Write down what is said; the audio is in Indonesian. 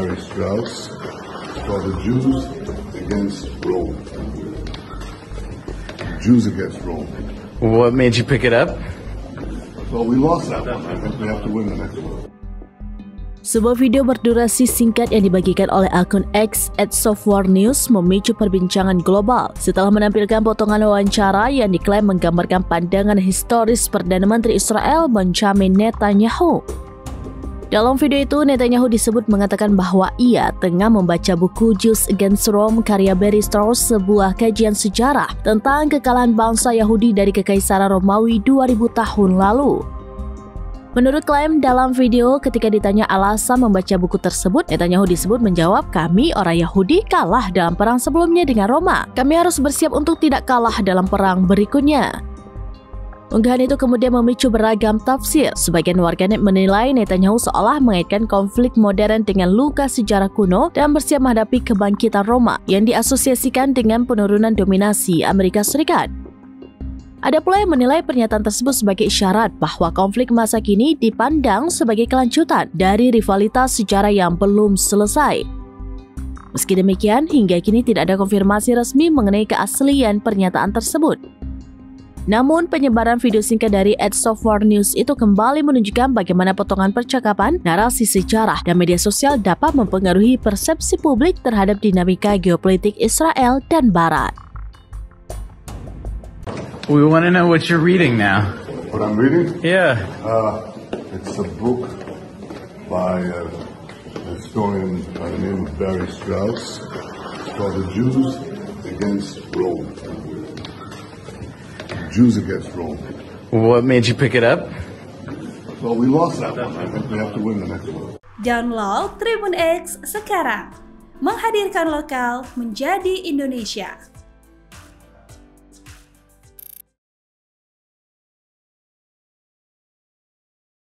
Barry Strauss for the Jews against Rome. Jews against Rome. What made you pick it up? Well, we lost that one. I think we have to win the next one. Sebuah video berdurasi singkat yang dibagikan oleh akun X @softwarnews memicu perbincangan global setelah menampilkan potongan wawancara yang diklaim menggambarkan pandangan historis Perdana Menteri Israel Benjamin Netanyahu. Dalam video itu, Netanyahu disebut mengatakan bahwa ia tengah membaca buku Jews Against Rome karya Barry Strauss, sebuah kajian sejarah tentang kekalahan bangsa Yahudi dari Kekaisaran Romawi 2000 tahun lalu. Menurut klaim dalam video, ketika ditanya alasan membaca buku tersebut, Netanyahu disebut menjawab, "Kami orang Yahudi kalah dalam perang sebelumnya dengan Roma. Kami harus bersiap untuk tidak kalah dalam perang berikutnya." Unggahan itu kemudian memicu beragam tafsir. Sebagian warganet menilai Netanyahu seolah mengaitkan konflik modern dengan luka sejarah kuno dan bersiap menghadapi kebangkitan Roma yang diasosiasikan dengan penurunan dominasi Amerika Serikat. Ada pula yang menilai pernyataan tersebut sebagai isyarat bahwa konflik masa kini dipandang sebagai kelanjutan dari rivalitas sejarah yang belum selesai. Meski demikian, hingga kini tidak ada konfirmasi resmi mengenai keaslian pernyataan tersebut. Namun, penyebaran video singkat dari @softwarnews itu kembali menunjukkan bagaimana potongan percakapan, narasi sejarah, dan media sosial dapat mempengaruhi persepsi publik terhadap dinamika geopolitik Israel dan Barat. We want to know what you're reading now. What I'm reading? Yeah. It's a book by a historian by the name of Barry Strauss. It's called The Jews Against Rome. Jews against Rome. What made you pick it up? Well, we lost that one. I think we have to win the next one. Download Tribun X sekarang. Menghadirkan lokal menjadi Indonesia.